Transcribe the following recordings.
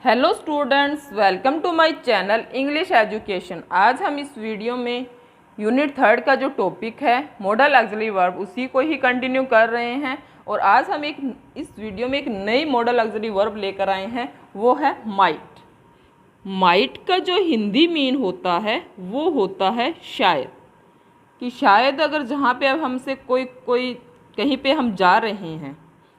Hello students, welcome to my channel English education. आज हम इस वीडियो में यूनिट 3 का जो टॉपिक है मॉडल ऑक्सिलरी वर्ब उसी को ही कंटिन्यू कर रहे हैं। और आज हम इस वीडियो में एक नई मॉडल ऑक्सिलरी वर्ब लेकर आए हैं, वो है माइट। माइट का जो हिंदी मीन होता है वो होता है शायद। कि शायद अगर जहाँ पे अब हमसे कोई कहीं पे हम जा रहे हैं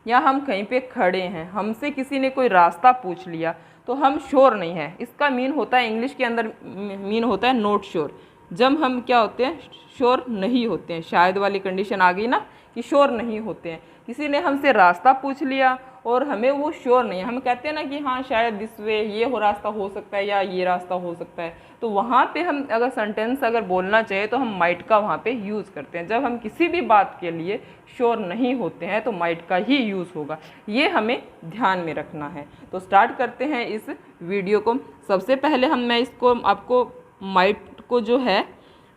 या हम कहीं पे खड़े हैं, हमसे किसी ने कोई रास्ता पूछ लिया तो हम श्योर नहीं है, इसका मीन होता है, इंग्लिश के अंदर मीन होता है नॉट श्योर। जब हम क्या होते हैं, श्योर नहीं होते हैं, शायद वाली कंडीशन आ गई ना कि श्योर नहीं होते हैं। किसी ने हमसे रास्ता पूछ लिया और हमें वो श्योर नहीं है, हम कहते हैं ना कि हाँ शायद दिस वे, ये हो रास्ता हो सकता है या ये रास्ता हो सकता है, तो वहाँ पे हम अगर सेंटेंस अगर बोलना चाहिए तो हम माइट का वहाँ पे यूज़ करते हैं। जब हम किसी भी बात के लिए श्योर नहीं होते हैं तो माइट का ही यूज़ होगा, ये हमें ध्यान में रखना है। तो स्टार्ट करते हैं इस वीडियो को। सबसे पहले मैं इसको आपको माइट को जो है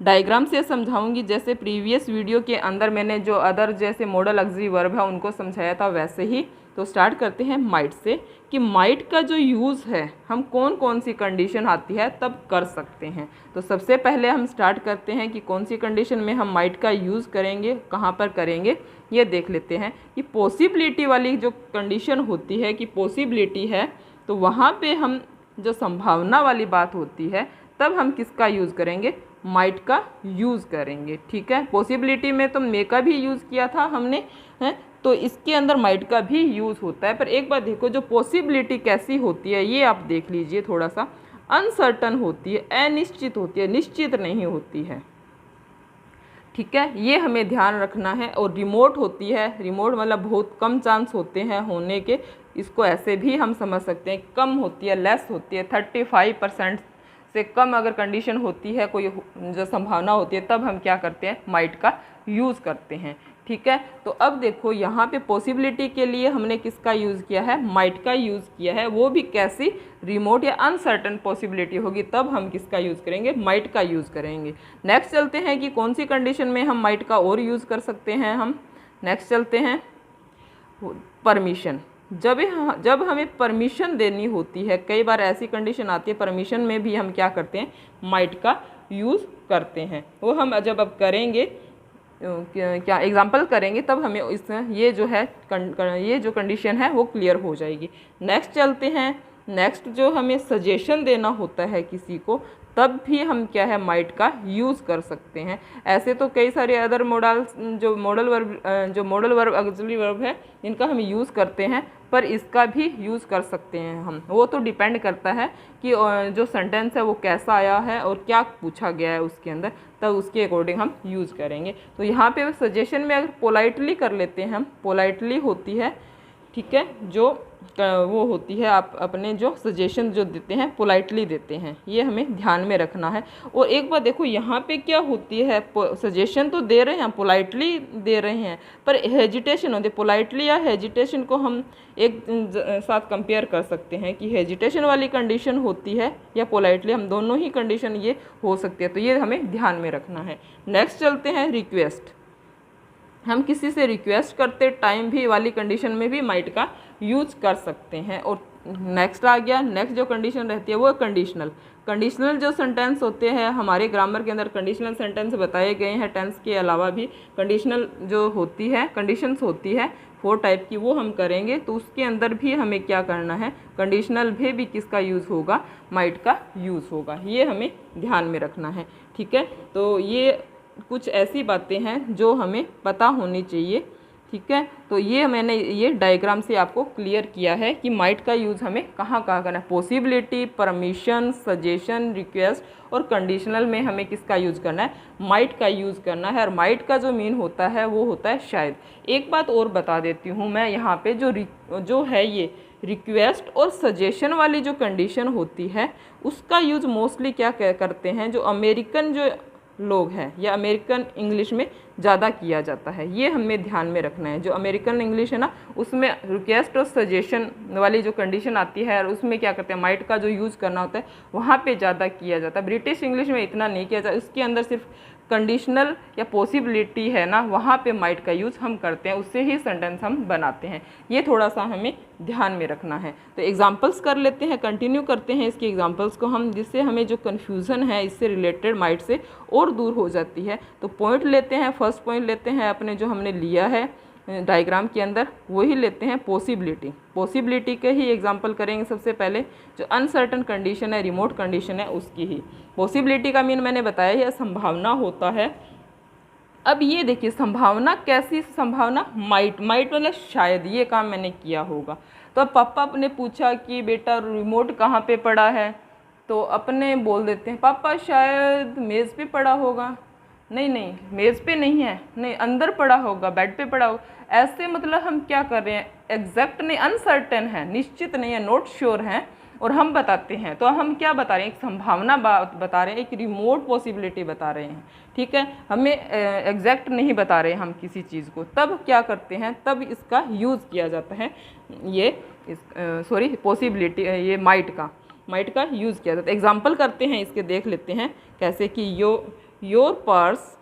डायग्राम से समझाऊंगी। जैसे प्रीवियस वीडियो के अंदर मैंने जो अदर जैसे मॉडल ऑक्सिलरी वर्ब है उनको समझाया था वैसे ही। तो स्टार्ट करते हैं माइट से कि माइट का जो यूज़ है हम कौन कौन सी कंडीशन आती है तब कर सकते हैं। तो सबसे पहले हम स्टार्ट करते हैं कि कौन सी कंडीशन में हम माइट का यूज़ करेंगे, कहाँ पर करेंगे, ये देख लेते हैं। कि पॉसिबिलिटी वाली जो कंडीशन होती है कि पॉसिबिलिटी है, तो वहाँ पे हम जो संभावना वाली बात होती है तब हम किसका यूज़ करेंगे, माइट का यूज़ करेंगे। ठीक है, पॉसिबिलिटी में तो मे का भी यूज़ किया था हमने, है, तो इसके अंदर माइट का भी यूज़ होता है। पर एक बात देखो, जो पॉसिबिलिटी कैसी होती है ये आप देख लीजिए, थोड़ा सा अनसर्टन होती है, अनिश्चित होती है, निश्चित नहीं होती है। ठीक है, ये हमें ध्यान रखना है। और रिमोट होती है, रिमोट मतलब बहुत कम चांस होते हैं होने के, इसको ऐसे भी हम समझ सकते हैं। कम होती है, लेस होती है, 35% से कम अगर कंडीशन होती है, कोई जो संभावना होती है, तब हम क्या करते हैं, माइट का यूज़ करते हैं। ठीक है, तो अब देखो यहाँ पे पॉसिबिलिटी के लिए हमने किसका यूज़ किया है, माइट का यूज़ किया है। वो भी कैसी, रिमोट या अनसर्टन पॉसिबिलिटी होगी तब हम किसका यूज़ करेंगे, माइट का यूज़ करेंगे। नेक्स्ट चलते हैं कि कौन सी कंडीशन में हम माइट का और यूज़ कर सकते हैं। हम नेक्स्ट चलते हैं परमिशन। जब हमें परमिशन देनी होती है, कई बार ऐसी कंडीशन आती है परमिशन में भी हम क्या करते हैं, माइट का यूज़ करते हैं। वो हम जब अब करेंगे, क्या एग्जाम्पल करेंगे, तब हमें इस ये जो कंडीशन है वो क्लियर हो जाएगी। नेक्स्ट चलते हैं। नेक्स्ट जो हमें सजेशन देना होता है किसी को, तब भी हम क्या है, माइट का यूज़ कर सकते हैं। ऐसे तो कई सारे अदर जो मॉडल वर्ब ऑक्सिलरी वर्ब है इनका हम यूज़ करते हैं, पर इसका भी यूज़ कर सकते हैं हम। वो तो डिपेंड करता है कि जो सेंटेंस है वो कैसा आया है और क्या पूछा गया है उसके अंदर, तब उसके अकॉर्डिंग हम यूज़ करेंगे। तो यहाँ पे सजेशन में अगर पोलाइटली कर लेते हैं हम, पोलाइटली होती है, ठीक है, जो वो होती है, आप अपने जो सजेशन जो देते हैं पोलाइटली देते हैं, ये हमें ध्यान में रखना है। और एक बात देखो यहाँ पे क्या होती है, सजेशन तो दे रहे हैं, पोलाइटली दे रहे हैं, पर हेजिटेशन होती है। पोलाइटली या हेजिटेशन को हम एक साथ कंपेयर कर सकते हैं कि हेजिटेशन वाली कंडीशन होती है या पोलाइटली, हम दोनों ही कंडीशन ये हो सकती है, तो ये हमें ध्यान में रखना है। नेक्स्ट चलते हैं रिक्वेस्ट। हम किसी से रिक्वेस्ट करते टाइम भी वाली कंडीशन में भी माइट का यूज कर सकते हैं। और नेक्स्ट आ गया, नेक्स्ट जो कंडीशन रहती है वो कंडीशनल। कंडीशनल जो सेंटेंस होते हैं हमारे ग्रामर के अंदर कंडीशनल सेंटेंस बताए गए हैं, टेंस के अलावा भी कंडीशनल जो होती है, कंडीशंस होती है 4 टाइप की, वो हम करेंगे। तो उसके अंदर भी हमें क्या करना है, कंडीशनल भी किसका यूज़ होगा, माइट का यूज़ होगा, ये हमें ध्यान में रखना है। ठीक है, तो ये कुछ ऐसी बातें हैं जो हमें पता होनी चाहिए। ठीक है, तो ये मैंने ये डायग्राम से आपको क्लियर किया है कि माइट का यूज़ हमें कहाँ कहाँ करना है। पॉसिबिलिटी, परमिशन, सजेशन, रिक्वेस्ट और कंडीशनल में हमें किसका यूज़ करना है, माइट का यूज़ करना है। और माइट का जो मीन होता है वो होता है शायद। एक बात और बता देती हूँ मैं यहाँ पे, जो है ये रिक्वेस्ट और सजेशन वाली जो कंडीशन होती है उसका यूज़ मोस्टली क्या करते हैं, जो अमेरिकन जो लोग हैं या अमेरिकन इंग्लिश में ज़्यादा किया जाता है, ये हमें ध्यान में रखना है। जो अमेरिकन इंग्लिश है ना, उसमें रिक्वेस्ट और सजेशन वाली जो कंडीशन आती है और उसमें क्या करते हैं, माइट का जो यूज़ करना होता है वहाँ पे ज़्यादा किया जाता है। ब्रिटिश इंग्लिश में इतना नहीं किया जाता, उसके अंदर सिर्फ कंडीशनल या पॉसिबिलिटी है ना, वहाँ पे माइट का यूज़ हम करते हैं, उससे ही सेंटेंस हम बनाते हैं। ये थोड़ा सा हमें ध्यान में रखना है। तो एग्जांपल्स कर लेते हैं, कंटिन्यू करते हैं इसके एग्जांपल्स को हम, जिससे हमें जो कन्फ्यूज़न है इससे रिलेटेड माइट से और दूर हो जाती है। तो पॉइंट लेते हैं, फर्स्ट पॉइंट लेते हैं अपने जो हमने लिया है डायग्राम के अंदर, वही लेते हैं पॉसिबिलिटी। पॉसिबिलिटी के ही एग्जांपल करेंगे सबसे पहले। जो अनसर्टन कंडीशन है, रिमोट कंडीशन है, उसकी ही। पॉसिबिलिटी का मीन मैंने बताया यह संभावना होता है। अब ये देखिए संभावना, कैसी संभावना, माइट, माइट मतलब शायद, ये काम मैंने किया होगा। तो अब पापा ने पूछा कि बेटा रिमोट कहाँ पे पड़ा है, तो अपने बोल देते हैं पापा शायद मेज़ पे पड़ा होगा। नहीं नहीं, मेज़ पे नहीं है, नहीं अंदर पड़ा होगा, बेड पे पड़ा होगा। ऐसे मतलब हम क्या कर रहे हैं, एग्जैक्ट नहीं, अनसर्टेन है, निश्चित नहीं है, नॉट श्योर हैं, और हम बताते हैं। तो हम क्या बता रहे हैं, एक संभावना बता रहे हैं, एक रिमोट पॉसिबिलिटी बता रहे हैं, ठीक है। हमें एग्जैक्ट नहीं बता रहे हम किसी चीज़ को, तब क्या करते हैं, तब इसका यूज़ किया जाता है, ये पॉसिबिलिटी, ये माइट का यूज़ किया जाता है। एग्जाम्पल करते हैं इसके, देख लेते हैं कैसे कि your purse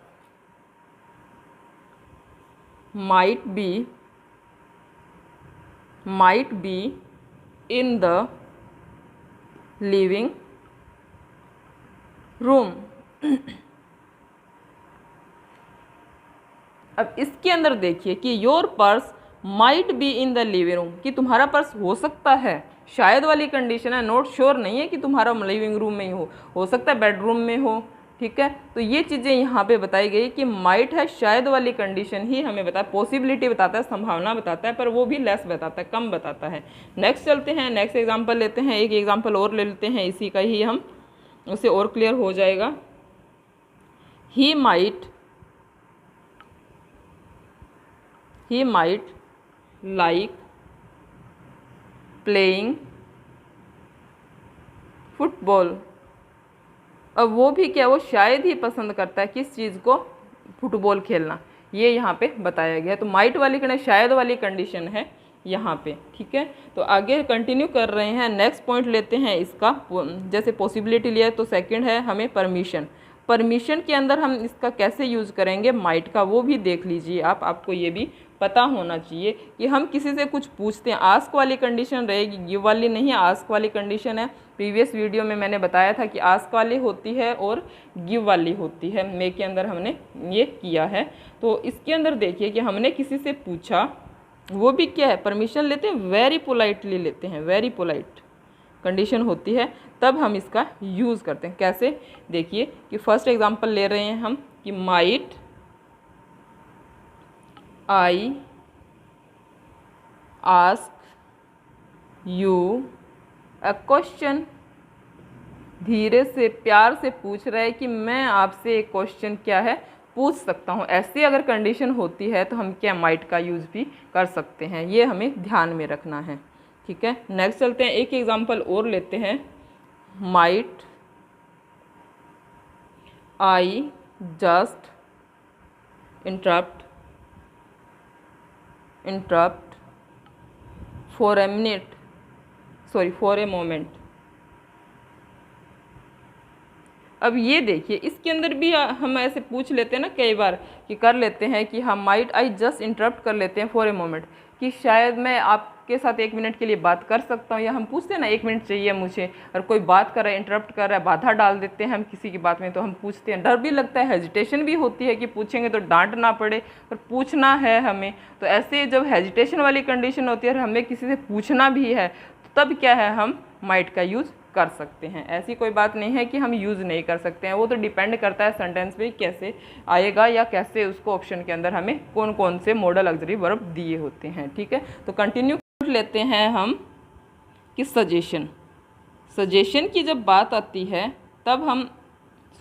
might be in the living room। अब इसके अंदर देखिए कि your purse might be in the living room, कि तुम्हारा पर्स हो सकता है, शायद वाली कंडीशन है, नॉट श्योर नहीं है कि तुम्हारा लिविंग रूम में ही हो सकता है बेडरूम में हो, ठीक है। तो ये चीज़ें यहाँ पे बताई गई कि माइट है, शायद वाली कंडीशन ही हमें बताया, पॉसिबिलिटी बताता है, संभावना बताता है, पर वो भी लेस बताता है, कम बताता है। नेक्स्ट चलते हैं, नेक्स्ट एग्जांपल लेते हैं, एक एग्जांपल और ले लेते हैं, इसी का ही हम, उससे और क्लियर हो जाएगा। He might like playing football. अब वो भी क्या, वो शायद ही पसंद करता है किस चीज़ को, फुटबॉल खेलना, ये यहाँ पे बताया गया है। तो माइट वाली कंडीशन, शायद वाली कंडीशन है यहाँ पे, ठीक है। तो आगे कंटिन्यू कर रहे हैं, नेक्स्ट पॉइंट लेते हैं इसका। जैसे पॉसिबिलिटी लिया तो सेकंड है हमें परमिशन। परमिशन के अंदर हम इसका कैसे यूज़ करेंगे माइट का, वो भी देख लीजिए आप, आपको ये भी पता होना चाहिए कि हम किसी से कुछ पूछते हैं, आस्क वाली कंडीशन रहेगी, गिव वाली नहीं, आस्क वाली कंडीशन है। प्रीवियस वीडियो में मैंने बताया था कि आस्क वाली होती है और गिव वाली होती है, मे के अंदर हमने ये किया है। तो इसके अंदर देखिए कि हमने किसी से पूछा, वो भी क्या है, परमिशन लेते हैं, वेरी पोलाइटली लेते हैं, वेरी पोलाइट कंडीशन होती है, तब हम इसका यूज़ करते हैं। कैसे, देखिए कि फर्स्ट एग्जांपल ले रहे हैं हम कि might I ask you a question. धीरे से, प्यार से पूछ रहा है कि मैं आपसे एक क्वेश्चन क्या है पूछ सकता हूँ। ऐसी अगर कंडीशन होती है तो हम क्या माइट का यूज़ भी कर सकते हैं, ये हमें ध्यान में रखना है, ठीक है। नेक्स्ट चलते हैं, एक एग्जांपल और लेते हैं। Might I just interrupt for a minute, sorry for a moment. अब ये देखिए इसके अंदर भी हम ऐसे पूछ लेते हैं ना कई बार कि कर लेते हैं कि हम माइट आई जस्ट इंटरप्ट कर लेते हैं फॉर ए मोमेंट, कि शायद मैं आपके साथ 1 मिनट के लिए बात कर सकता हूँ, या हम पूछते हैं ना 1 मिनट चाहिए मुझे, और कोई बात कर रहा है, इंटरप्ट कर रहा है, बाधा डाल देते हैं हम किसी की बात में, तो हम पूछते हैं। डर भी लगता है, हेजिटेशन भी होती है कि पूछेंगे तो डांट ना पड़े, पर पूछना है हमें। तो ऐसे जब हेजिटेशन वाली कंडीशन होती है और हमें किसी से पूछना भी है, तो तब क्या है, हम माइट का यूज़ कर सकते हैं। ऐसी कोई बात नहीं है कि हम यूज़ नहीं कर सकते हैं, वो तो डिपेंड करता है सेंटेंस पे कैसे आएगा, या कैसे उसको ऑप्शन के अंदर हमें कौन कौन से मॉडल ऑक्सिलरी वर्ब दिए होते हैं, ठीक है। तो कंटिन्यू लेते हैं हम कि सजेशन की जब बात आती है, तब हम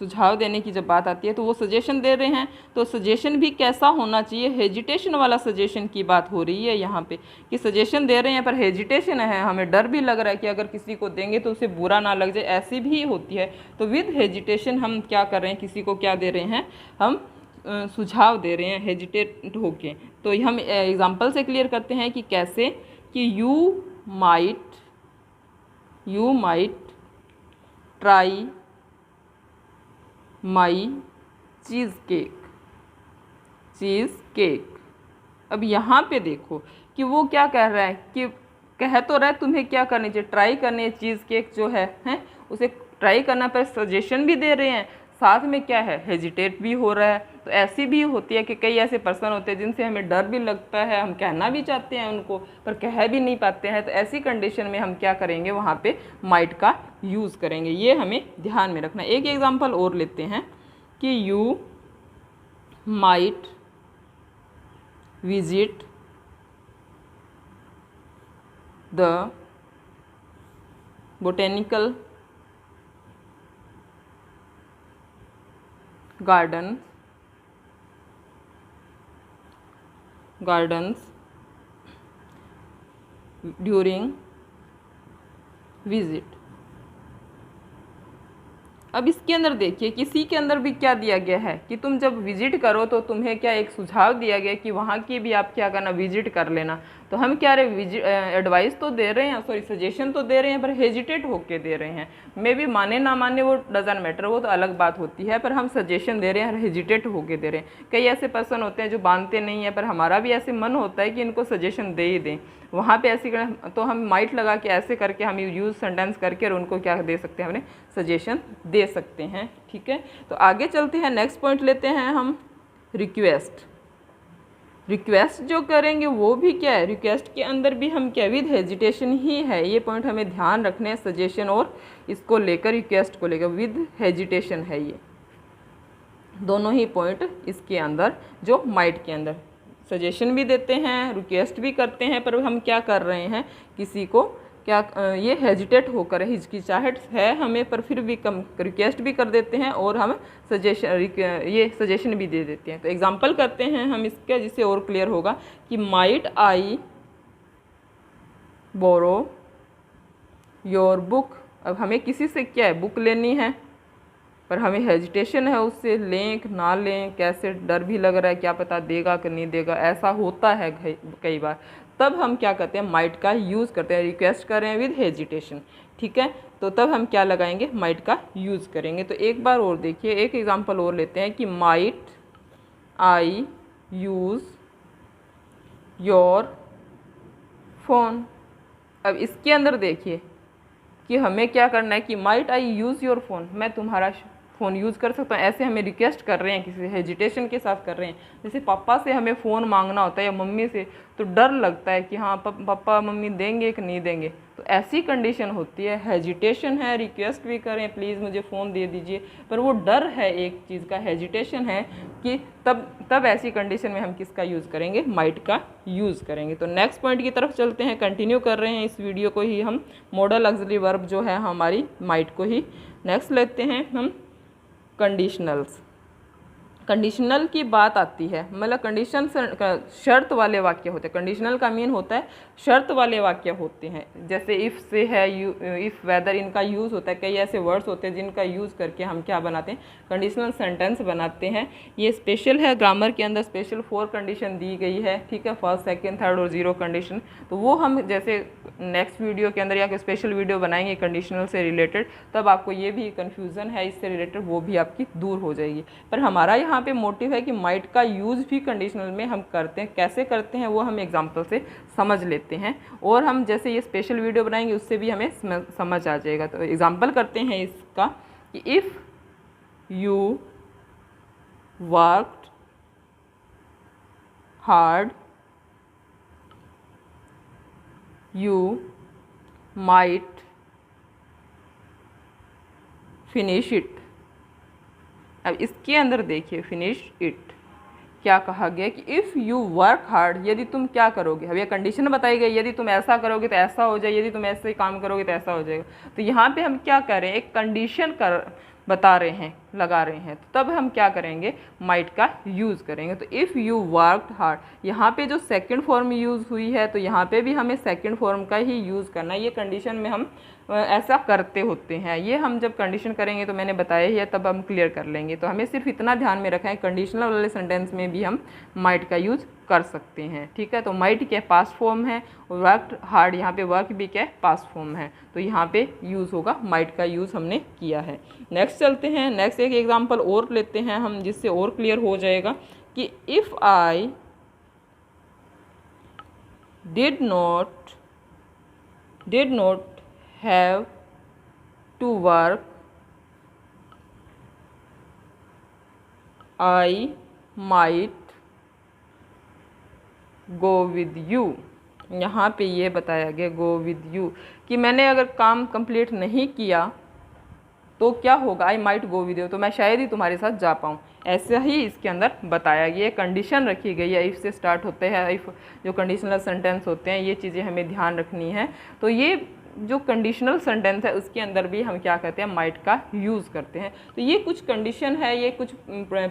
सुझाव देने की जब बात आती है तो वो सजेशन दे रहे हैं, तो सजेशन भी कैसा होना चाहिए, हेजिटेशन वाला सजेशन की बात हो रही है यहाँ पे, कि सजेशन दे रहे हैं पर हेजिटेशन है, हमें डर भी लग रहा है कि अगर किसी को देंगे तो उसे बुरा ना लग जाए, ऐसी भी होती है। तो विद हेजिटेशन हम क्या कर रहे हैं, किसी को क्या दे रहे हैं, हम सुझाव दे रहे हैं हेजिटेट होके। तो हम एग्जाम्पल से क्लियर करते हैं कि कैसे, कि you might try my cheese cake, cheese cake. अब यहाँ पे देखो कि वो क्या कह रहा है कि कह तो रहा है तुम्हें क्या करनी चाहिए, ट्राई करनी है चीज़ केक जो है उसे ट्राई करना, पर सजेशन भी दे रहे हैं, साथ में क्या है हेजिटेट भी हो रहा है। तो ऐसी भी होती है कि कई ऐसे पर्सन होते हैं जिनसे हमें डर भी लगता है, हम कहना भी चाहते हैं उनको पर कह भी नहीं पाते हैं। तो ऐसी कंडीशन में हम क्या करेंगे, वहाँ पे माइट का यूज़ करेंगे, ये हमें ध्यान में रखना। एक एग्जांपल और लेते हैं कि you might visit the botanical gardens during visit। अब इसके अंदर देखिए किसी के अंदर भी क्या दिया गया है कि तुम जब विजिट करो तो तुम्हें क्या एक सुझाव दिया गया कि वहाँ की भी आप क्या करना, विजिट कर लेना। तो हम क्या रहे, एडवाइस तो दे रहे हैं, सॉरी सजेशन तो दे रहे हैं, पर हेजिटेट होके दे रहे हैं। मे भी माने ना माने वो डजन मैटर, वो तो अलग बात होती है, पर हम सजेशन दे रहे हैं, हेजिटेट होके दे रहे हैं। कई ऐसे पर्सन होते हैं जो मानते नहीं है, पर हमारा भी ऐसे मन होता है कि इनको सजेशन दे ही दें। वहाँ पे ऐसी तो हम माइट लगा के ऐसे करके हम यूज़ सेंटेंस करके और उनको क्या दे सकते हैं, हमने सजेशन दे सकते हैं। ठीक है, तो आगे चलते हैं, नेक्स्ट पॉइंट लेते हैं हम रिक्वेस्ट। रिक्वेस्ट जो करेंगे वो भी क्या है, रिक्वेस्ट के अंदर भी हम क्या विद हेजिटेशन ही है, ये पॉइंट हमें ध्यान रखने हैं। सजेशन और इसको लेकर, रिक्वेस्ट को लेकर विद हेजिटेशन है, ये दोनों ही पॉइंट इसके अंदर जो माइट के अंदर सजेशन भी देते हैं, रिक्वेस्ट भी करते हैं, पर हम क्या कर रहे हैं, किसी को क्या ये हेजिटेट होकर, हिचकिचाहट है हमें, पर फिर भी कम रिक्वेस्ट भी कर देते हैं और हम सजेशन भी दे देते हैं। तो एग्जांपल करते हैं हम इसका, जिससे और क्लियर होगा कि might I borrow your book. अब हमें किसी से क्या है, बुक लेनी है, पर हमें हेजिटेशन है उससे लें कि ना लें, कैसे डर भी लग रहा है क्या पता देगा कि नहीं देगा, ऐसा होता है कई बार। तब हम क्या करते हैं, माइट का यूज़ करते हैं, रिक्वेस्ट कर रहे हैं विद हेजिटेशन। ठीक है, तो तब हम क्या लगाएंगे, माइट का यूज़ करेंगे। तो एक बार और देखिए, एक एग्जांपल और लेते हैं कि might I use your phone. अब इसके अंदर देखिए कि हमें क्या करना है कि might I use your phone, मैं तुम्हारा फ़ोन यूज़ कर सकता हूँ, ऐसे हमें रिक्वेस्ट कर रहे हैं, किसी हेजिटेशन के साथ कर रहे हैं। जैसे पापा से हमें फ़ोन मांगना होता है या मम्मी से, तो डर लगता है कि हाँ पापा मम्मी देंगे कि नहीं देंगे। तो ऐसी कंडीशन होती है, हेजिटेशन है, रिक्वेस्ट भी करें प्लीज़ मुझे फ़ोन दे दीजिए, पर वो डर है, एक चीज़ का हेजिटेशन है कि तब ऐसी कंडीशन में हम किसका यूज़ करेंगे, माइट का यूज़ करेंगे। तो नेक्स्ट पॉइंट की तरफ चलते हैं, कंटिन्यू कर रहे हैं इस वीडियो को ही हम, मॉडल ऑक्सिलरी वर्ब जो है हमारी माइट को ही। नेक्स्ट लेते हैं हम कंडीशनल्स। कंडीशनल की बात आती है, मतलब कंडीशन शर्त वाले वाक्य होते हैं। कंडीशनल का मीन होता है शर्त वाले वाक्य होते हैं, जैसे इफ़ से है, इफ़ वेदर, इनका यूज़ होता है। कई ऐसे वर्ड्स होते हैं जिनका यूज़ करके हम क्या बनाते हैं, कंडीशनल सेंटेंस बनाते हैं। ये स्पेशल है, ग्रामर के अंदर स्पेशल 4 कंडीशन दी गई है। ठीक है, फर्स्ट, सेकेंड, थर्ड और 0 कंडीशन। तो वो हम जैसे नेक्स्ट वीडियो के अंदर या कोई स्पेशल वीडियो बनाएंगे कंडीशनल से रिलेटेड, तब आपको ये भी कन्फ्यूज़न है इससे रिलेटेड, वो भी आपकी दूर हो जाएगी। पर हमारा यहाँ पे मोटिव है कि माइट का यूज़ भी कंडीशनल में हम करते हैं, कैसे करते हैं वो हम एग्जांपल से समझ लेते हैं, और हम जैसे ये स्पेशल वीडियो बनाएंगे उससे भी हमें समझ आ जाएगा। तो एग्जांपल करते हैं इसका कि if you worked hard you might finish it. अब इसके अंदर देखिए, फिनिश इट क्या कहा गया कि इफ़ यू वर्क हार्ड, यदि तुम क्या करोगे, अब ये कंडीशन बताई गई, यदि तुम ऐसा करोगे तो ऐसा हो जाए, यदि तुम ऐसे काम करोगे तो ऐसा हो जाएगा। तो यहाँ पे हम क्या कर रहे हैं, एक कंडीशन बता रहे हैं, लगा रहे हैं, तो तब हम क्या करेंगे, माइट का यूज़ करेंगे। तो इफ़ यू वर्कड हार्ड, यहाँ पे जो सेकंड फॉर्म यूज़ हुई है, तो यहाँ पे भी हमें सेकंड फॉर्म का ही यूज़ करना है। ये कंडीशन में हम ऐसा करते होते हैं, ये हम जब कंडीशन करेंगे तो मैंने बताया ही है, तब हम क्लियर कर लेंगे। तो हमें सिर्फ इतना ध्यान में रखना है, कंडीशनल वाले सेंटेंस में भी हम माइट का यूज़ कर सकते हैं। ठीक है, तो माइट क्या पास्ट फॉर्म है और वर्क हार्ड यहाँ पे वर्क भी क्या पास्ट फॉर्म है, तो यहाँ पे यूज़ होगा, माइट का यूज़ हमने किया है। नेक्स्ट चलते हैं, नेक्स्ट एक एग्जांपल और लेते हैं हम, जिससे और क्लियर हो जाएगा कि if I did not have to work I might go with you. यहाँ पे ये बताया गया गो विद यू कि मैंने अगर काम कंप्लीट नहीं किया तो क्या होगा, आई माइट गो विद यू, तो मैं शायद ही तुम्हारे साथ जा पाऊँ। ऐसा ही इसके अंदर बताया गया, कंडीशन रखी गई है, इफ़ से स्टार्ट होते हैं, इफ़ जो कंडीशनल सेंटेंस होते हैं, ये चीज़ें हमें ध्यान रखनी है। तो ये जो कंडीशनल सेंटेंस है उसके अंदर भी हम क्या करते हैं, माइट का यूज़ करते हैं। तो ये कुछ कंडीशन है, ये कुछ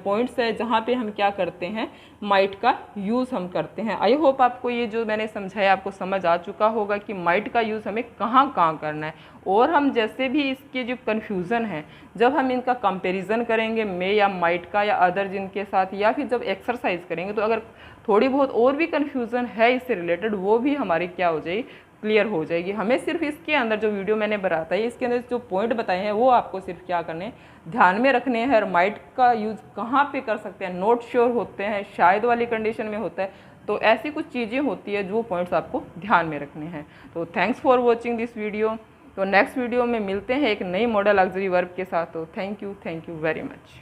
पॉइंट्स है जहाँ पे हम क्या करते हैं, माइट का यूज़ हम करते हैं। आई होप आपको ये जो मैंने समझाया आपको समझ आ चुका होगा कि माइट का यूज़ हमें कहाँ कहाँ करना है। और हम जैसे भी इसके जो कन्फ्यूज़न है, जब हम इनका कंपेरिजन करेंगे मे या माइट का या अदर जिनके साथ, या फिर जब एक्सरसाइज करेंगे, तो अगर थोड़ी बहुत और भी कन्फ्यूज़न है इससे रिलेटेड, वो भी हमारी क्या हो जाएगी, क्लियर हो जाएगी। हमें सिर्फ इसके अंदर जो वीडियो मैंने बताई है, इसके अंदर जो पॉइंट बताए हैं वो आपको सिर्फ क्या करने हैं, ध्यान में रखने हैं। और माइट का यूज़ कहाँ पे कर सकते हैं, नॉट श्योर होते हैं, शायद वाली कंडीशन में होता है, तो ऐसी कुछ चीज़ें होती है जो पॉइंट्स आपको ध्यान में रखने हैं। तो thanks for watching this video. तो नेक्स्ट वीडियो में मिलते हैं एक नई मॉडल ऑक्सिलरी वर्ब के साथ। तो थैंक यू वेरी मच।